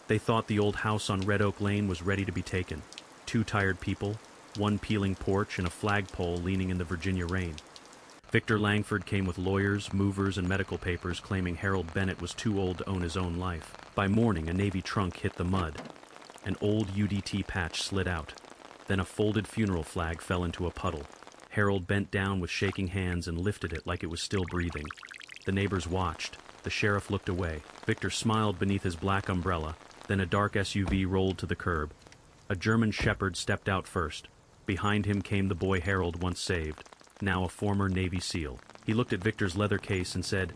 They thought the old house on Red Oak Lane was ready to be taken. 2 tired people, 1 peeling porch, and a flagpole leaning in the Virginia rain. Victor Langford came with lawyers, movers, and medical papers claiming Harold Bennett was too old to own his own life. By morning, a Navy trunk hit the mud. An old UDT patch slid out. Then a folded funeral flag fell into a puddle. Harold bent down with shaking hands and lifted it like it was still breathing. The neighbors watched. The sheriff looked away. Victor smiled beneath his black umbrella. Then a dark SUV rolled to the curb. A German shepherd stepped out first. Behind him came the boy Harold once saved, now a former Navy SEAL. He looked at Victor's leather case and said,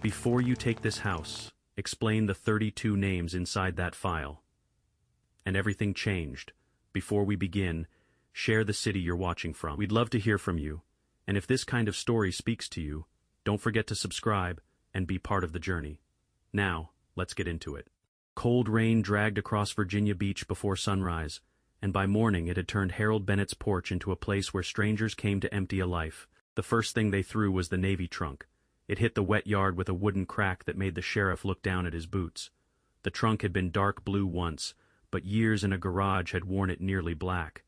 "Before you take this house, explain the 32 names inside that file." And everything changed. Before we begin, share the city you're watching from. We'd love to hear from you. And if this kind of story speaks to you, don't forget to subscribe and be part of the journey. Now, let's get into it. Cold rain dragged across Virginia Beach before sunrise, and by morning it had turned Harold Bennett's porch into a place where strangers came to empty a life. The first thing they threw was the Navy trunk. It hit the wet yard with a wooden crack that made the sheriff look down at his boots. The trunk had been dark blue once, but years in a garage had worn it nearly black.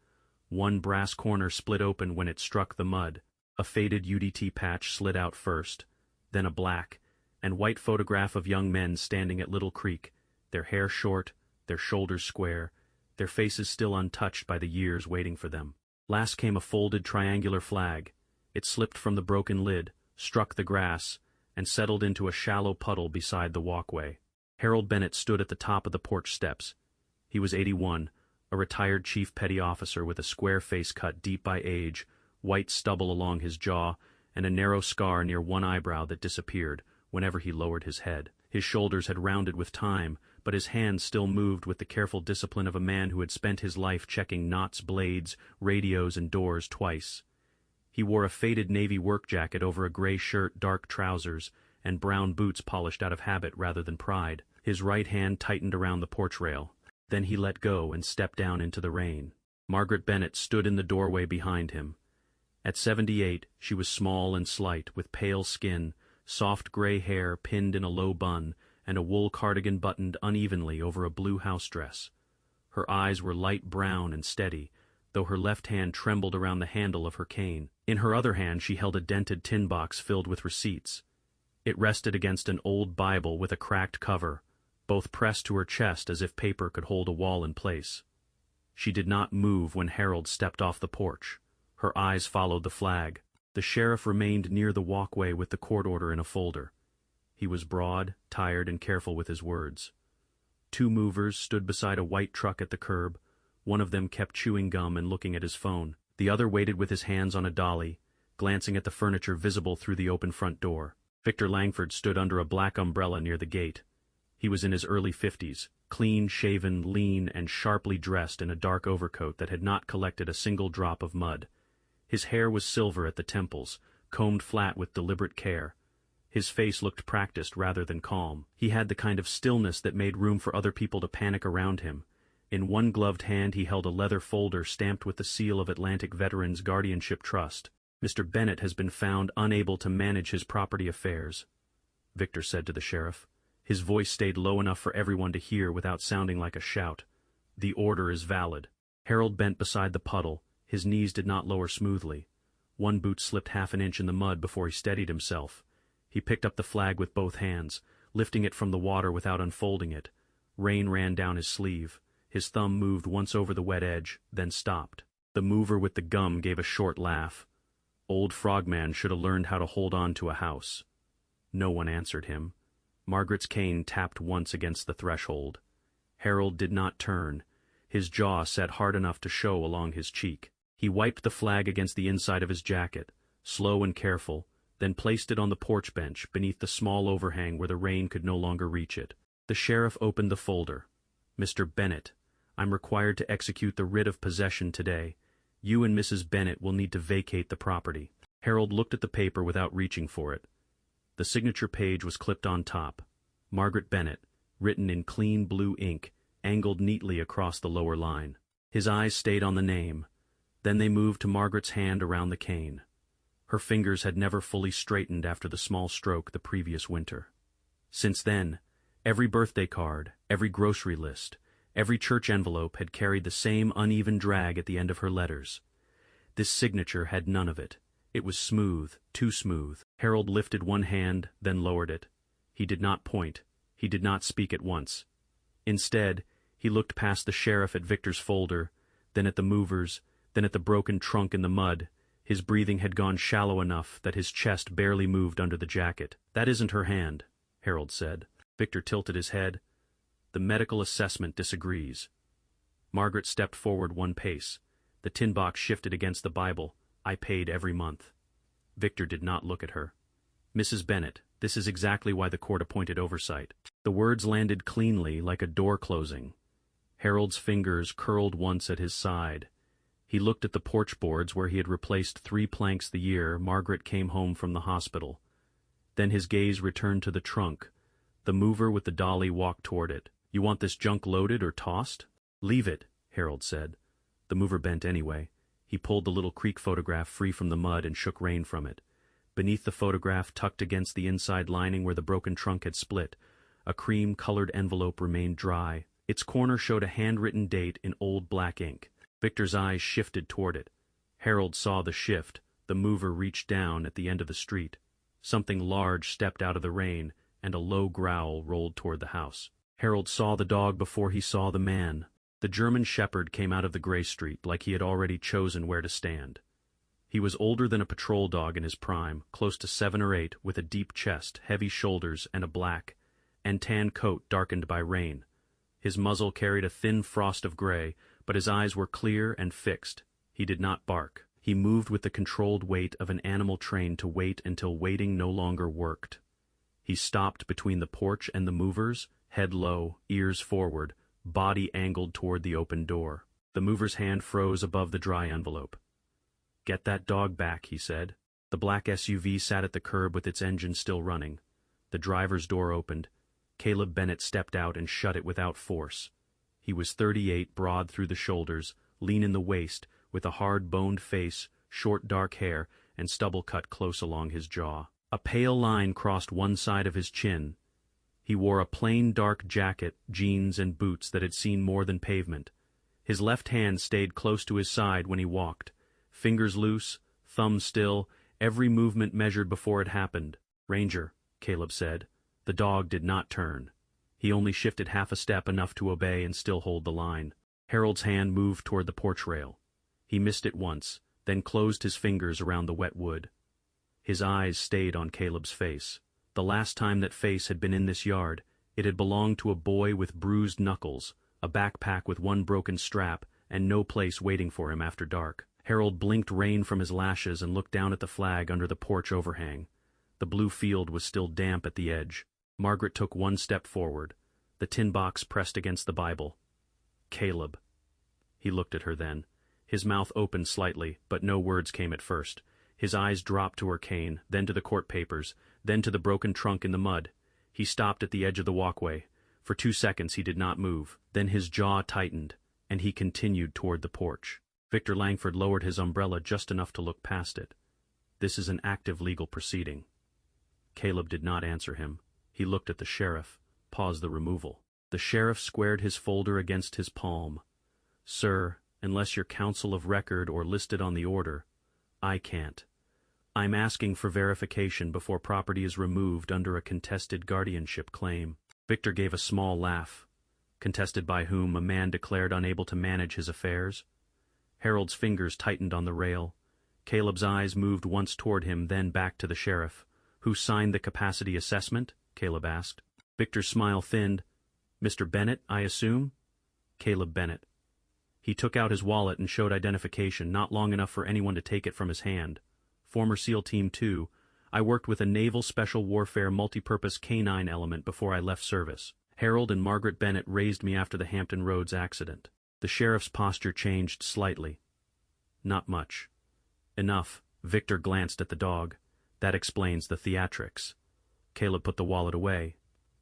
One brass corner split open when it struck the mud. A faded UDT patch slid out first, then a black and white photograph of young men standing at Little Creek, their hair short, their shoulders square, their faces still untouched by the years waiting for them. Last came a folded triangular flag. It slipped from the broken lid, struck the grass, and settled into a shallow puddle beside the walkway. Harold Bennett stood at the top of the porch steps. He was 81, a retired chief petty officer with a square face cut deep by age, white stubble along his jaw, and a narrow scar near one eyebrow that disappeared whenever he lowered his head. His shoulders had rounded with time, but his hands still moved with the careful discipline of a man who had spent his life checking knots, blades, radios, and doors twice. He wore a faded navy work jacket over a gray shirt, dark trousers, and brown boots polished out of habit rather than pride. His right hand tightened around the porch rail. Then he let go and stepped down into the rain. Margaret Bennett stood in the doorway behind him. At 78, she was small and slight, with pale skin, soft gray hair pinned in a low bun, and a wool cardigan buttoned unevenly over a blue house dress. Her eyes were light brown and steady, though her left hand trembled around the handle of her cane. In her other hand she held a dented tin box filled with receipts. It rested against an old Bible with a cracked cover, both pressed to her chest as if paper could hold a wall in place. She did not move when Harold stepped off the porch. Her eyes followed the flag. The sheriff remained near the walkway with the court order in a folder. He was broad, tired, and careful with his words. 2 movers stood beside a white truck at the curb. One of them kept chewing gum and looking at his phone. The other waited with his hands on a dolly, glancing at the furniture visible through the open front door. Victor Langford stood under a black umbrella near the gate. He was in his early 50s, clean-shaven, lean, and sharply dressed in a dark overcoat that had not collected a single drop of mud. His hair was silver at the temples, combed flat with deliberate care. His face looked practiced rather than calm. He had the kind of stillness that made room for other people to panic around him. In one gloved hand he held a leather folder stamped with the seal of Atlantic Veterans Guardianship Trust. "Mr. Bennett has been found unable to manage his property affairs," Victor said to the sheriff. His voice stayed low enough for everyone to hear without sounding like a shout. "The order is valid." Harold bent beside the puddle. His knees did not lower smoothly. One boot slipped half an inch in the mud before he steadied himself. He picked up the flag with both hands, lifting it from the water without unfolding it. Rain ran down his sleeve. His thumb moved once over the wet edge, then stopped. The mover with the gum gave a short laugh. Old Frogman should have learned how to hold on to a house. No one answered him. Margaret's cane tapped once against the threshold. Harold did not turn. His jaw set hard enough to show along his cheek. He wiped the flag against the inside of his jacket, slow and careful, then placed it on the porch bench beneath the small overhang where the rain could no longer reach it. The sheriff opened the folder. "Mr. Bennett, I'm required to execute the writ of possession today. You and Mrs. Bennett will need to vacate the property." Harold looked at the paper without reaching for it. The signature page was clipped on top. Margaret Bennett, written in clean blue ink, angled neatly across the lower line. His eyes stayed on the name. Then they moved to Margaret's hand around the cane. Her fingers had never fully straightened after the small stroke the previous winter. Since then, Every birthday card, every grocery list, every church envelope had carried the same uneven drag at the end of her letters. This signature had none of it. It was smooth, too smooth. Harold lifted one hand, then lowered it. He did not point. He did not speak at once. Instead, he looked past the sheriff at Victor's folder, then at the movers, then at the broken trunk in the mud. His breathing had gone shallow enough that his chest barely moved under the jacket. "That isn't her hand," Harold said. Victor tilted his head. "The medical assessment disagrees." Margaret stepped forward one pace. The tin box shifted against the Bible. "I paid every month." Victor did not look at her. "Mrs. Bennet, this is exactly why the court appointed oversight." The words landed cleanly, like a door closing. Harold's fingers curled once at his side. He looked at the porch boards where he had replaced 3 planks the year Margaret came home from the hospital. Then his gaze returned to the trunk. The mover with the dolly walked toward it. "You want this junk loaded or tossed?" "Leave it," Harold said. The mover bent anyway. He pulled the little creek photograph free from the mud and shook rain from it. Beneath the photograph, tucked against the inside lining where the broken trunk had split, a cream-colored envelope remained dry. Its corner showed a handwritten date in old black ink. Victor's eyes shifted toward it. Harold saw the shift. The mover reached down at the end of the street. Something large stepped out of the rain, and a low growl rolled toward the house. Harold saw the dog before he saw the man. The German shepherd came out of the gray street like he had already chosen where to stand. He was older than a patrol dog in his prime, close to 7 or 8, with a deep chest, heavy shoulders, and a black and tan coat darkened by rain. His muzzle carried a thin frost of gray, but his eyes were clear and fixed. He did not bark. He moved with the controlled weight of an animal trained to wait until waiting no longer worked. He stopped between the porch and the movers, head low, ears forward, body angled toward the open door. The mover's hand froze above the dry envelope. "Get that dog back," he said. The black SUV sat at the curb with its engine still running. The driver's door opened. Caleb Bennet stepped out and shut it without force. He was 38, broad through the shoulders, lean in the waist, with a hard-boned face, short dark hair, and stubble cut close along his jaw. A pale line crossed one side of his chin. He wore a plain dark jacket, jeans, and boots that had seen more than pavement. His left hand stayed close to his side when he walked. Fingers loose, thumb still, every movement measured before it happened. "Ranger," Caleb said. The dog did not turn. He only shifted half a step, enough to obey and still hold the line. Harold's hand moved toward the porch rail. He missed it once, then closed his fingers around the wet wood. His eyes stayed on Caleb's face. The last time that face had been in this yard, it had belonged to a boy with bruised knuckles, a backpack with one broken strap, and no place waiting for him after dark. Harold blinked rain from his lashes and looked down at the flag under the porch overhang. The blue field was still damp at the edge. Margaret took one step forward. The tin box pressed against the Bible. "Caleb." He looked at her then. His mouth opened slightly, but no words came at first. His eyes dropped to her cane, then to the court papers, then to the broken trunk in the mud. He stopped at the edge of the walkway. For 2 seconds he did not move. Then his jaw tightened, and he continued toward the porch. Victor Langford lowered his umbrella just enough to look past it. "This is an active legal proceeding." Caleb did not answer him. He looked at the sheriff, paused the removal. The sheriff squared his folder against his palm. "Sir, unless you're counsel of record or listed on the order, I can't. I'm asking for verification before property is removed under a contested guardianship claim." Victor gave a small laugh. Contested by whom? A man declared unable to manage his affairs? Harold's fingers tightened on the rail. Caleb's eyes moved once toward him, then back to the sheriff. "Who signed the capacity assessment?" Caleb asked. Victor's smile thinned. "Mr. Bennet, I assume?" "Caleb Bennet." He took out his wallet and showed identification, not long enough for anyone to take it from his hand. "Former SEAL Team 2. I worked with a Naval Special Warfare multipurpose canine element before I left service. Harold and Margaret Bennet raised me after the Hampton Roads accident." The sheriff's posture changed slightly. "Not much." "Enough." Victor glanced at the dog. "That explains the theatrics." Caleb put the wallet away.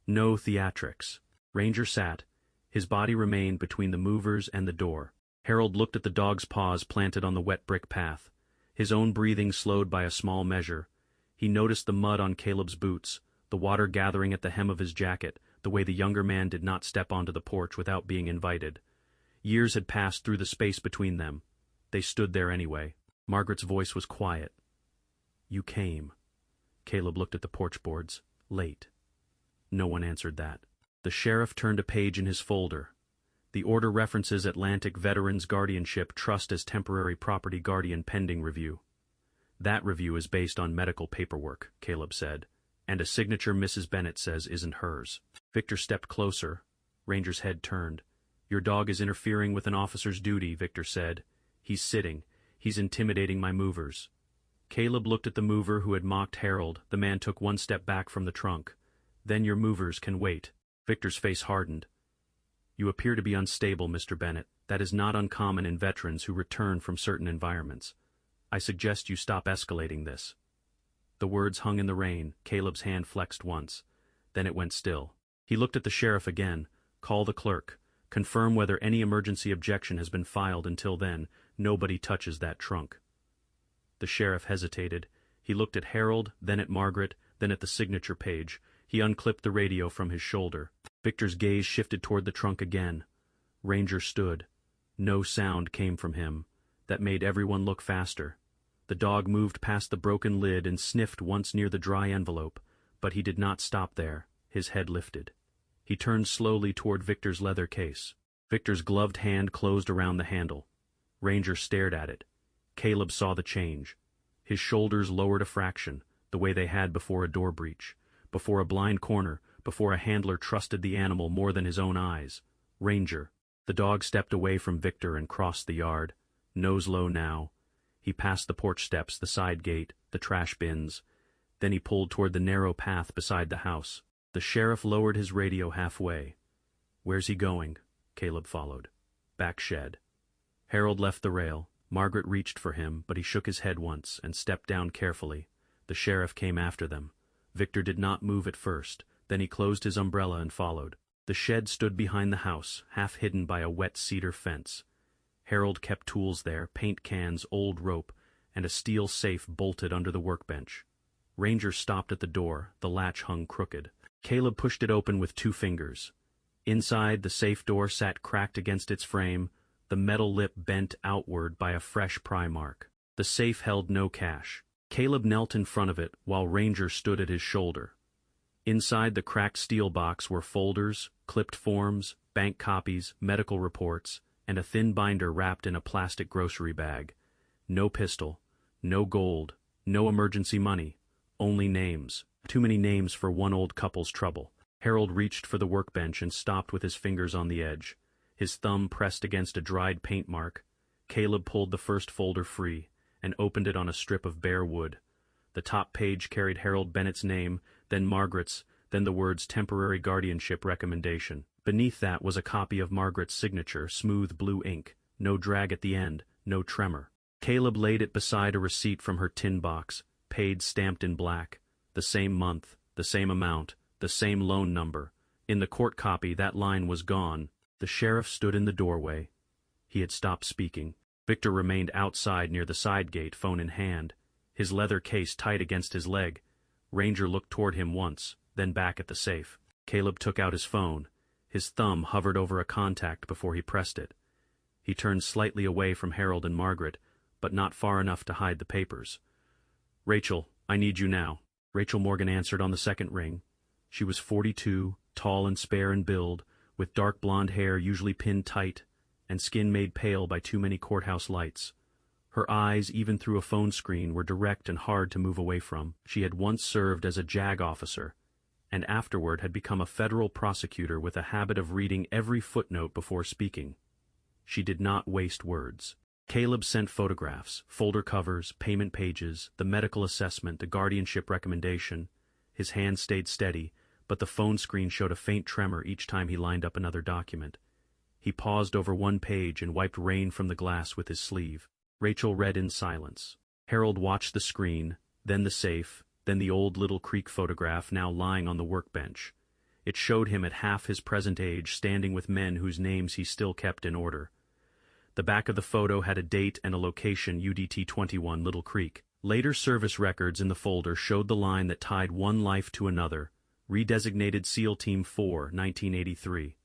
"No theatrics." Ranger sat. His body remained between the movers and the door. Harold looked at the dog's paws planted on the wet brick path. His own breathing slowed by a small measure. He noticed the mud on Caleb's boots, the water gathering at the hem of his jacket, the way the younger man did not step onto the porch without being invited. Years had passed through the space between them. They stood there anyway. Margaret's voice was quiet. "You came." Caleb looked at the porch boards. "Late." No one answered that. The sheriff turned a page in his folder. The order references Atlantic Veterans Guardianship Trust as temporary property guardian pending review. "That review is based on medical paperwork," Caleb said, "and a signature Mrs. Bennett says isn't hers." Victor stepped closer. Ranger's head turned. "Your dog is interfering with an officer's duty," Victor said. "He's sitting. He's intimidating my movers." Caleb looked at the mover who had mocked Harold. The man took one step back from the trunk. "Then your movers can wait." Victor's face hardened. "You appear to be unstable, Mr. Bennett. That is not uncommon in veterans who return from certain environments. I suggest you stop escalating this." The words hung in the rain. Caleb's hand flexed once. Then it went still. He looked at the sheriff again. "Call the clerk. Confirm whether any emergency objection has been filed. Until then, nobody touches that trunk." The sheriff hesitated. He looked at Harold, then at Margaret, then at the signature page. He unclipped the radio from his shoulder. Victor's gaze shifted toward the trunk again. Ranger stood. No sound came from him. That made everyone look faster. The dog moved past the broken lid and sniffed once near the dry envelope, but he did not stop there. His head lifted. He turned slowly toward Victor's leather case. Victor's gloved hand closed around the handle. Ranger stared at it. Caleb saw the change. His shoulders lowered a fraction, the way they had before a door breach, before a blind corner, before a handler trusted the animal more than his own eyes. Ranger. The dog stepped away from Victor and crossed the yard. Nose low now. He passed the porch steps, the side gate, the trash bins. Then he pulled toward the narrow path beside the house. The sheriff lowered his radio halfway. "Where's he going?" Caleb followed. "Back shed." Harold left the rail. Margaret reached for him, but he shook his head once and stepped down carefully. The sheriff came after them. Victor did not move at first. Then he closed his umbrella and followed. The shed stood behind the house, half hidden by a wet cedar fence. Harold kept tools there, paint cans, old rope, and a steel safe bolted under the workbench. Ranger stopped at the door. The latch hung crooked. Caleb pushed it open with 2 fingers. Inside, the safe door sat cracked against its frame, the metal lip bent outward by a fresh pry mark. The safe held no cash. Caleb knelt in front of it while Ranger stood at his shoulder. Inside the cracked steel box were folders, clipped forms, bank copies, medical reports, and a thin binder wrapped in a plastic grocery bag. No pistol, no gold, no emergency money, only names. Too many names for one old couple's trouble. Harold reached for the workbench and stopped with his fingers on the edge. His thumb pressed against a dried paint mark. Caleb pulled the first folder free and opened it on a strip of bare wood. The top page carried Harold Bennett's name, then Margaret's, then the words Temporary Guardianship Recommendation. Beneath that was a copy of Margaret's signature, smooth blue ink, no drag at the end, no tremor. Caleb laid it beside a receipt from her tin box, paid stamped in black. The same month, the same amount, the same loan number. In the court copy, that line was gone. The sheriff stood in the doorway. He had stopped speaking. Victor remained outside near the side gate, phone in hand, his leather case tight against his leg. Ranger looked toward him once, then back at the safe. Caleb took out his phone. His thumb hovered over a contact before he pressed it. He turned slightly away from Harold and Margaret, but not far enough to hide the papers. "Rachel, I need you now." Rachel Morgan answered on the second ring. She was 42, tall and spare in build, with dark blonde hair usually pinned tight, and skin made pale by too many courthouse lights. Her eyes, even through a phone screen, were direct and hard to move away from. She had once served as a JAG officer, and afterward had become a federal prosecutor with a habit of reading every footnote before speaking. She did not waste words. Caleb sent photographs, folder covers, payment pages, the medical assessment, the guardianship recommendation. His hand stayed steady, but the phone screen showed a faint tremor each time he lined up another document. He paused over one page and wiped rain from the glass with his sleeve. Rachel read in silence. Harold watched the screen, then the safe, then the old Little Creek photograph now lying on the workbench. It showed him at half his present age standing with men whose names he still kept in order. The back of the photo had a date and a location, UDT 21 Little Creek. Later service records in the folder showed the line that tied one life to another, Redesignated SEAL Team 4, 1983.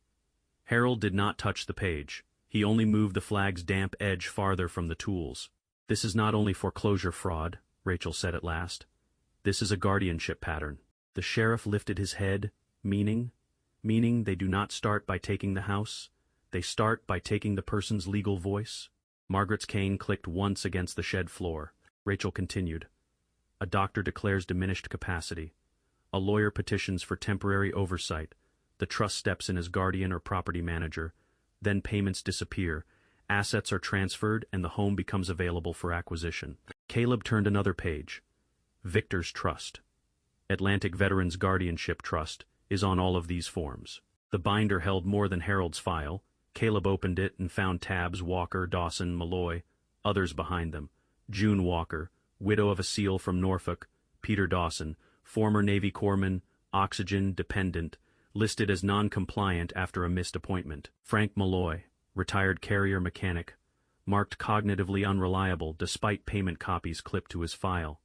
Harold did not touch the page. He only moved the flag's damp edge farther from the tools. "This is not only foreclosure fraud," Rachel said at last. "This is a guardianship pattern." The sheriff lifted his head, meaning they do not start by taking the house, they start by taking the person's legal voice. Margaret's cane clicked once against the shed floor. Rachel continued. "A doctor declares diminished capacity. A lawyer petitions for temporary oversight. The trust steps in as guardian or property manager. Then payments disappear. Assets are transferred and the home becomes available for acquisition." Caleb turned another page. Victor's Trust. Atlantic Veterans Guardianship Trust is on all of these forms. The binder held more than Harold's file. Caleb opened it and found tabs Walker, Dawson, Malloy, others behind them. June Walker, widow of a SEAL from Norfolk. Peter Dawson, former Navy corpsman, oxygen dependent, listed as non-compliant after a missed appointment. Frank Malloy, retired carrier mechanic, marked cognitively unreliable despite payment copies clipped to his file.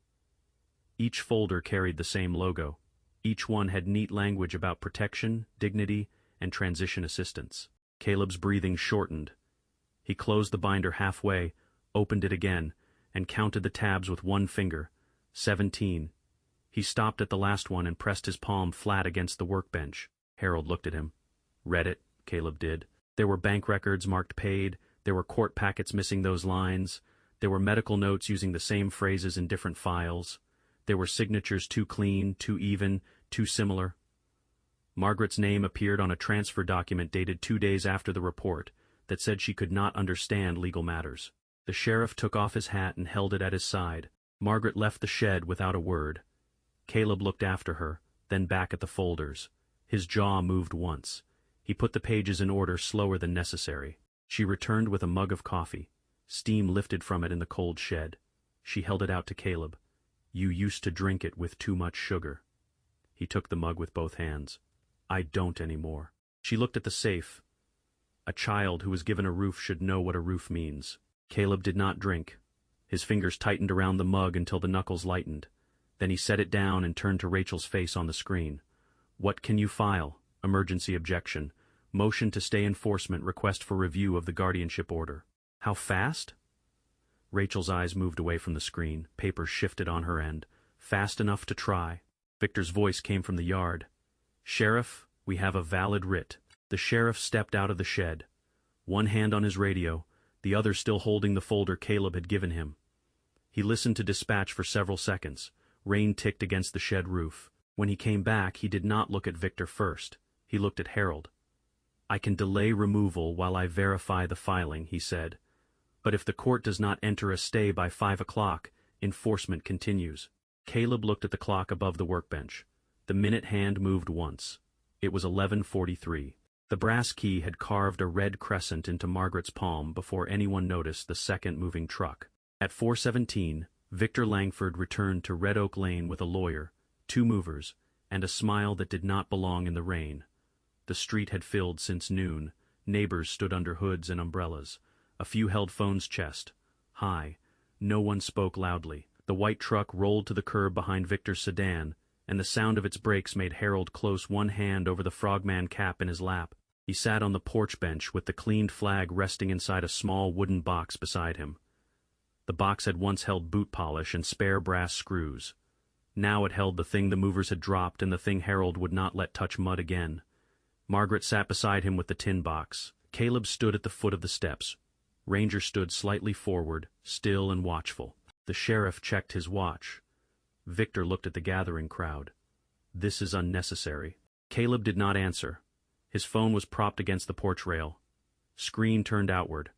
Each folder carried the same logo. Each one had neat language about protection, dignity, and transition assistance. Caleb's breathing shortened. He closed the binder halfway, opened it again, and counted the tabs with one finger. 17. He stopped at the last one and pressed his palm flat against the workbench. Harold looked at him. "Read it," Caleb did. There were bank records marked paid, there were court packets missing those lines, there were medical notes using the same phrases in different files, there were signatures too clean, too even, too similar. Margaret's name appeared on a transfer document dated 2 days after the report that said she could not understand legal matters. The sheriff took off his hat and held it at his side. Margaret left the shed without a word. Caleb looked after her, then back at the folders. His jaw moved once. He put the pages in order slower than necessary. She returned with a mug of coffee. Steam lifted from it in the cold shed. She held it out to Caleb. "You used to drink it with too much sugar." He took the mug with both hands. "I don't anymore." She looked at the safe. A child who was given a roof should know what a roof means. Caleb did not drink. His fingers tightened around the mug until the knuckles lightened. Then he set it down and turned to Rachel's face on the screen. "What can you file? Emergency objection. Motion to stay enforcement request for review of the guardianship order." "How fast?" Rachel's eyes moved away from the screen. Papers shifted on her end. "Fast enough to try." Victor's voice came from the yard. "Sheriff, we have a valid writ." The sheriff stepped out of the shed, one hand on his radio, the other still holding the folder Caleb had given him. He listened to dispatch for several seconds. Rain ticked against the shed roof. When he came back, he did not look at Victor first. He looked at Harold. "I can delay removal while I verify the filing," he said. "But if the court does not enter a stay by 5 o'clock, enforcement continues." Caleb looked at the clock above the workbench. The minute hand moved once. It was 11:43. The brass key had carved a red crescent into Margaret's palm before anyone noticed the second moving truck. At 4:17, Victor Langford returned to Red Oak Lane with a lawyer, 2 movers, and a smile that did not belong in the rain. The street had filled since noon. Neighbors stood under hoods and umbrellas. A few held phones chest high. No one spoke loudly. The white truck rolled to the curb behind Victor's sedan, and the sound of its brakes made Harold close one hand over the frogman cap in his lap. He sat on the porch bench with the cleaned flag resting inside a small wooden box beside him. The box had once held boot polish and spare brass screws. Now it held the thing the movers had dropped and the thing Harold would not let touch mud again. Margaret sat beside him with the tin box. Caleb stood at the foot of the steps. Ranger stood slightly forward, still and watchful. The sheriff checked his watch. Victor looked at the gathering crowd. "This is unnecessary." Caleb did not answer. His phone was propped against the porch rail. Screen turned outward.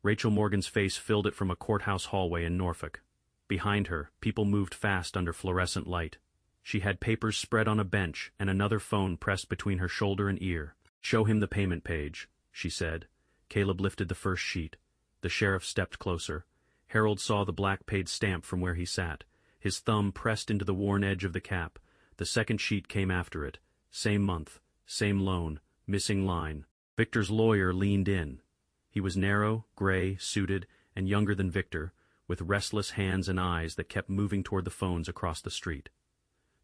Rachel Morgan's face filled it from a courthouse hallway in Norfolk. Behind her, people moved fast under fluorescent light. She had papers spread on a bench and another phone pressed between her shoulder and ear. "Show him the payment page," she said. Caleb lifted the first sheet. The sheriff stepped closer. Harold saw the black paid stamp from where he sat. His thumb pressed into the worn edge of the cap. The second sheet came after it. Same month, same loan, missing line. Victor's lawyer leaned in. He was narrow, gray, suited, and younger than Victor, with restless hands and eyes that kept moving toward the phones across the street.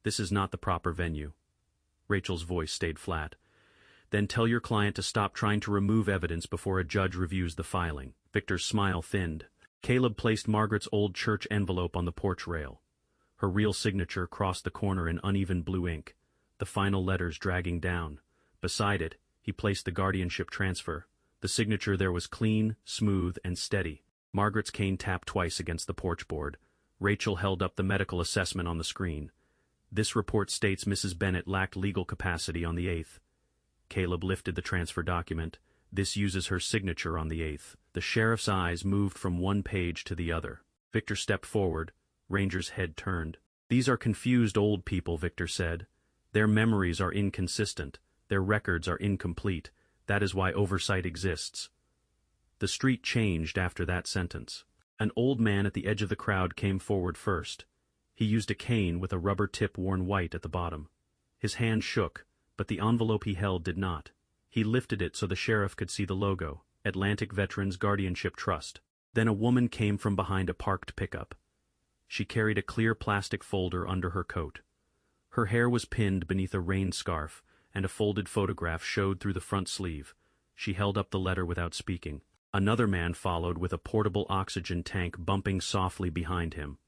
"This is not the proper venue." Rachel's voice stayed flat. Then tell your client to stop trying to remove evidence before a judge reviews the filing. Victor's smile thinned. Caleb placed Margaret's old church envelope on the porch rail. Her real signature crossed the corner in uneven blue ink, the final letters dragging down. Beside it, he placed the guardianship transfer. The signature there was clean, smooth, and steady. Margaret's cane tapped twice against the porch board. Rachel held up the medical assessment on the screen. This report states Mrs. Bennett lacked legal capacity on the 8th. Caleb lifted the transfer document. This uses her signature on the 8th. The sheriff's eyes moved from one page to the other. Victor stepped forward. Ranger's head turned. These are confused old people, Victor said. Their memories are inconsistent. Their records are incomplete. That is why oversight exists. The street changed after that sentence. An old man at the edge of the crowd came forward first. He used a cane with a rubber tip worn white at the bottom. His hand shook, but the envelope he held did not. He lifted it so the sheriff could see the logo, Atlantic Veterans Guardianship Trust. Then a woman came from behind a parked pickup. She carried a clear plastic folder under her coat. Her hair was pinned beneath a rain scarf, and a folded photograph showed through the front sleeve. She held up the letter without speaking. Another man followed with a portable oxygen tank bumping softly behind him.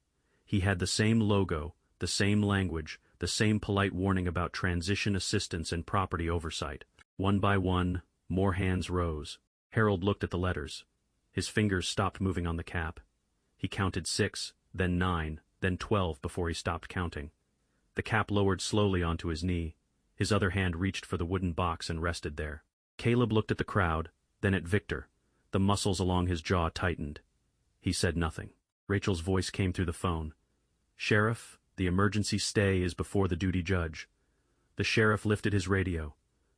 He had the same logo, the same language, the same polite warning about transition assistance and property oversight. One by one, more hands rose. Harold looked at the letters. His fingers stopped moving on the cap. He counted 6, then 9, then 12 before he stopped counting. The cap lowered slowly onto his knee. His other hand reached for the wooden box and rested there. Caleb looked at the crowd, then at Victor. The muscles along his jaw tightened. He said nothing. Rachel's voice came through the phone. "Sheriff, the emergency stay is before the duty judge." The sheriff lifted his radio.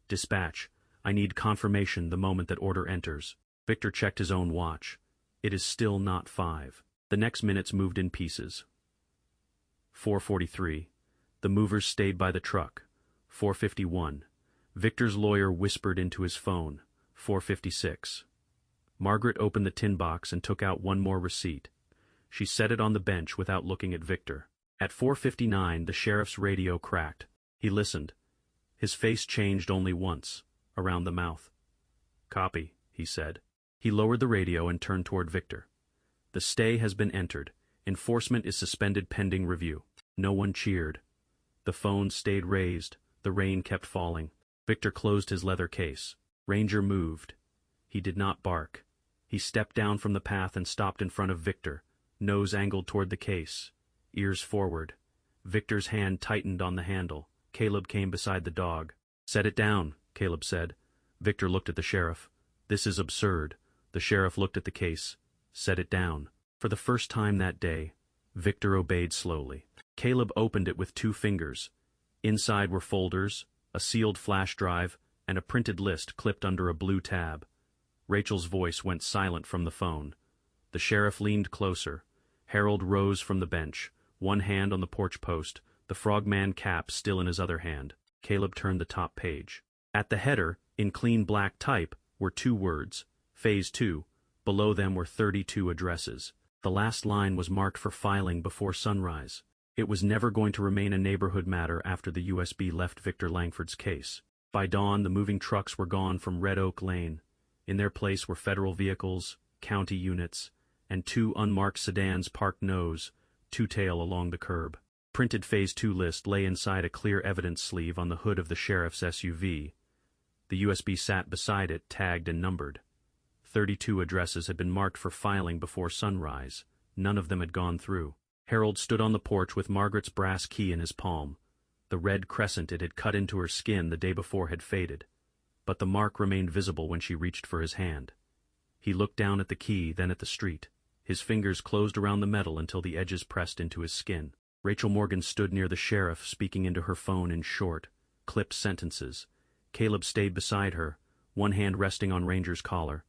"Dispatch, I need confirmation the moment that order enters." Victor checked his own watch. It is still not 5. The next minutes moved in pieces. 4:43. The movers stayed by the truck. 4:51. Victor's lawyer whispered into his phone. 4:56. Margaret opened the tin box and took out one more receipt. She set it on the bench without looking at Victor. At 4:59, the sheriff's radio cracked. He listened. His face changed only once, around the mouth. "Copy," he said. He lowered the radio and turned toward Victor. "The stay has been entered. Enforcement is suspended pending review." No one cheered. The phone stayed raised. The rain kept falling. Victor closed his leather case. Ranger moved. He did not bark. He stepped down from the path and stopped in front of Victor, nose angled toward the case, ears forward. Victor's hand tightened on the handle. Caleb came beside the dog. "Set it down," Caleb said. Victor looked at the sheriff. "This is absurd." The sheriff looked at the case. "Set it down." For the first time that day, Victor obeyed slowly. Caleb opened it with 2 fingers. Inside were folders, a sealed flash drive, and a printed list clipped under a blue tab. Rachel's voice went silent from the phone. The sheriff leaned closer. Harold rose from the bench, one hand on the porch post, the frogman cap still in his other hand. Caleb turned the top page. At the header, in clean black type, were 2 words, Phase 2. Below them were 32 addresses. The last line was marked for filing before sunrise. It was never going to remain a neighborhood matter after the USB left Victor Langford's case. By dawn, the moving trucks were gone from Red Oak Lane. In their place were federal vehicles, county units, and 2 unmarked sedans parked nose, two-tail along the curb. Printed Phase 2 list lay inside a clear evidence sleeve on the hood of the sheriff's SUV. The USB sat beside it, tagged and numbered. 32 addresses had been marked for filing before sunrise. None of them had gone through. Harold stood on the porch with Margaret's brass key in his palm. The red crescent it had cut into her skin the day before had faded, but the mark remained visible when she reached for his hand. He looked down at the key, then at the street. His fingers closed around the metal until the edges pressed into his skin. Rachel Morgan stood near the sheriff, speaking into her phone in short, clipped sentences. Caleb stayed beside her, one hand resting on Ranger's collar.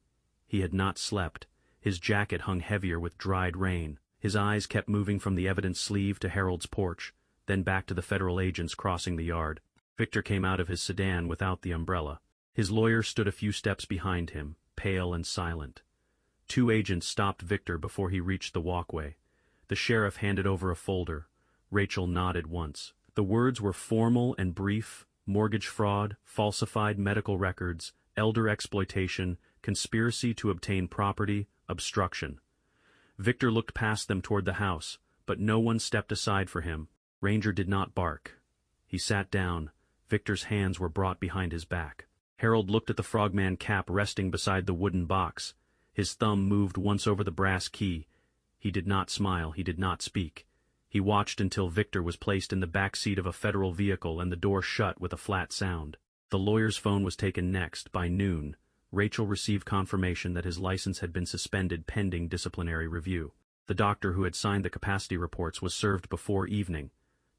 He had not slept. His jacket hung heavier with dried rain. His eyes kept moving from the evidence sleeve to Harold's porch, then back to the federal agents crossing the yard. Victor came out of his sedan without the umbrella. His lawyer stood a few steps behind him, pale and silent. 2 agents stopped Victor before he reached the walkway. The sheriff handed over a folder. Rachel nodded once. The words were formal and brief, mortgage fraud, falsified medical records, elder exploitation, conspiracy to obtain property, obstruction. Victor looked past them toward the house, but no one stepped aside for him. Ranger did not bark. He sat down. Victor's hands were brought behind his back. Harold looked at the frogman cap resting beside the wooden box. His thumb moved once over the brass key. He did not smile, he did not speak. He watched until Victor was placed in the back seat of a federal vehicle and the door shut with a flat sound. The lawyer's phone was taken next. By noon, Rachel received confirmation that his license had been suspended pending disciplinary review. The doctor who had signed the capacity reports was served before evening.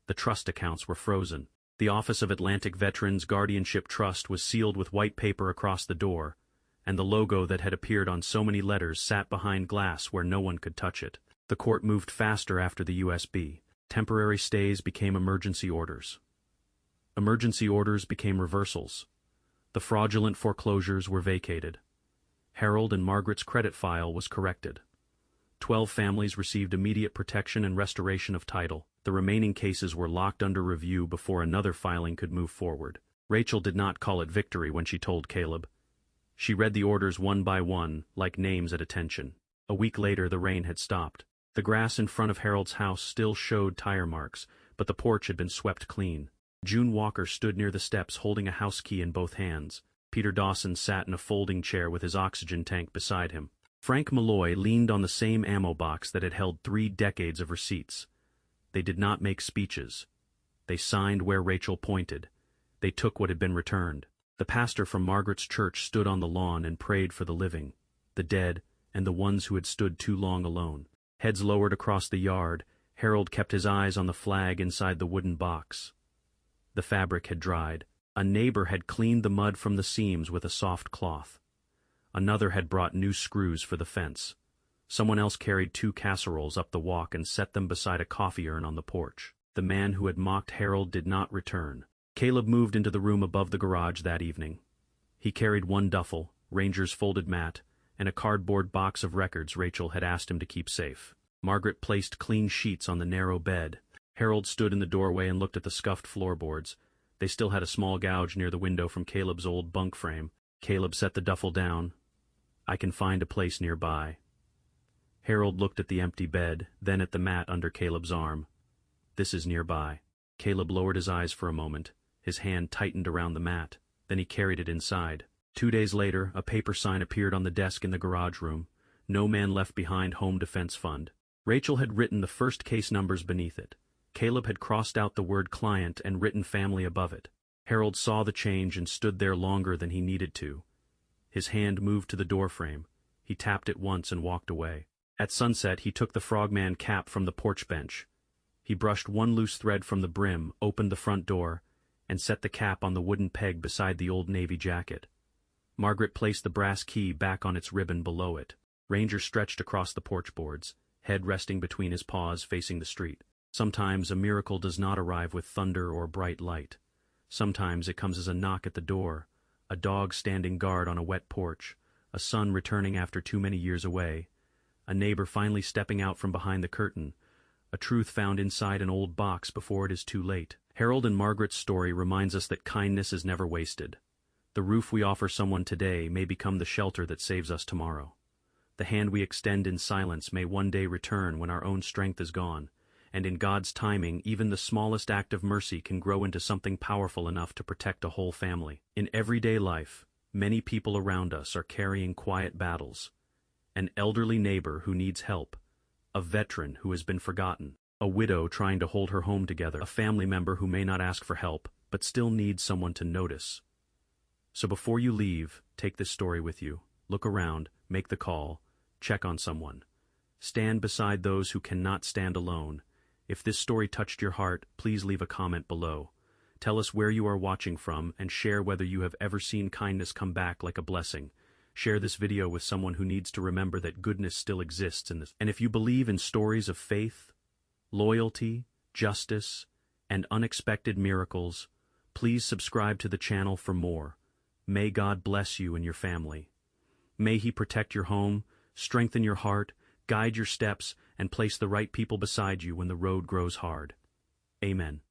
The trust accounts were frozen. The Office of Atlantic Veterans Guardianship Trust was sealed with white paper across the door, and the logo that had appeared on so many letters sat behind glass where no one could touch it. The court moved faster after the USB. Temporary stays became emergency orders. Emergency orders became reversals. The fraudulent foreclosures were vacated. Harold and Margaret's credit file was corrected. 12 families received immediate protection and restoration of title. The remaining cases were locked under review before another filing could move forward. Rachel did not call it victory when she told Caleb. She read the orders one by one, like names at attention. A week later, the rain had stopped. The grass in front of Harold's house still showed tire marks, but the porch had been swept clean. June Walker stood near the steps holding a house key in both hands. Peter Dawson sat in a folding chair with his oxygen tank beside him. Frank Malloy leaned on the same ammo box that had held 3 decades of receipts. They did not make speeches. They signed where Rachel pointed. They took what had been returned. The pastor from Margaret's church stood on the lawn and prayed for the living, the dead, and the ones who had stood too long alone. Heads lowered across the yard, Harold kept his eyes on the flag inside the wooden box. The fabric had dried. A neighbor had cleaned the mud from the seams with a soft cloth. Another had brought new screws for the fence. Someone else carried 2 casseroles up the walk and set them beside a coffee urn on the porch. The man who had mocked Harold did not return. Caleb moved into the room above the garage that evening. He carried 1 duffel, Ranger's folded mat, and a cardboard box of records Rachel had asked him to keep safe. Margaret placed clean sheets on the narrow bed. Harold stood in the doorway and looked at the scuffed floorboards. They still had a small gouge near the window from Caleb's old bunk frame. Caleb set the duffel down. "I can find a place nearby." Harold looked at the empty bed, then at the mat under Caleb's arm. "This is nearby." Caleb lowered his eyes for a moment. His hand tightened around the mat. Then he carried it inside. 2 days later, a paper sign appeared on the desk in the garage room. "No man left behind, Home Defense Fund." Rachel had written the first case numbers beneath it. Caleb had crossed out the word client and written family above it. Harold saw the change and stood there longer than he needed to. His hand moved to the doorframe. He tapped it once and walked away. At sunset, he took the frogman cap from the porch bench. He brushed 1 loose thread from the brim, opened the front door, and set the cap on the wooden peg beside the old navy jacket. Margaret placed the brass key back on its ribbon below it. Ranger stretched across the porch boards, head resting between his paws facing the street. Sometimes a miracle does not arrive with thunder or bright light. Sometimes it comes as a knock at the door, a dog standing guard on a wet porch, a son returning after too many years away, a neighbor finally stepping out from behind the curtain, a truth found inside an old box before it is too late. Harold and Margaret's story reminds us that kindness is never wasted. The roof we offer someone today may become the shelter that saves us tomorrow. The hand we extend in silence may one day return when our own strength is gone, and in God's timing, even the smallest act of mercy can grow into something powerful enough to protect a whole family. In everyday life, many people around us are carrying quiet battles. An elderly neighbor who needs help, a veteran who has been forgotten, a widow trying to hold her home together, a family member who may not ask for help, but still needs someone to notice. So before you leave, take this story with you. Look around, make the call, check on someone. Stand beside those who cannot stand alone. If this story touched your heart, please leave a comment below. Tell us where you are watching from and share whether you have ever seen kindness come back like a blessing. Share this video with someone who needs to remember that goodness still exists in this. And if you believe in stories of faith, loyalty, justice, and unexpected miracles, please subscribe to the channel for more. May God bless you and your family. May He protect your home, strengthen your heart, guide your steps, and place the right people beside you when the road grows hard. Amen.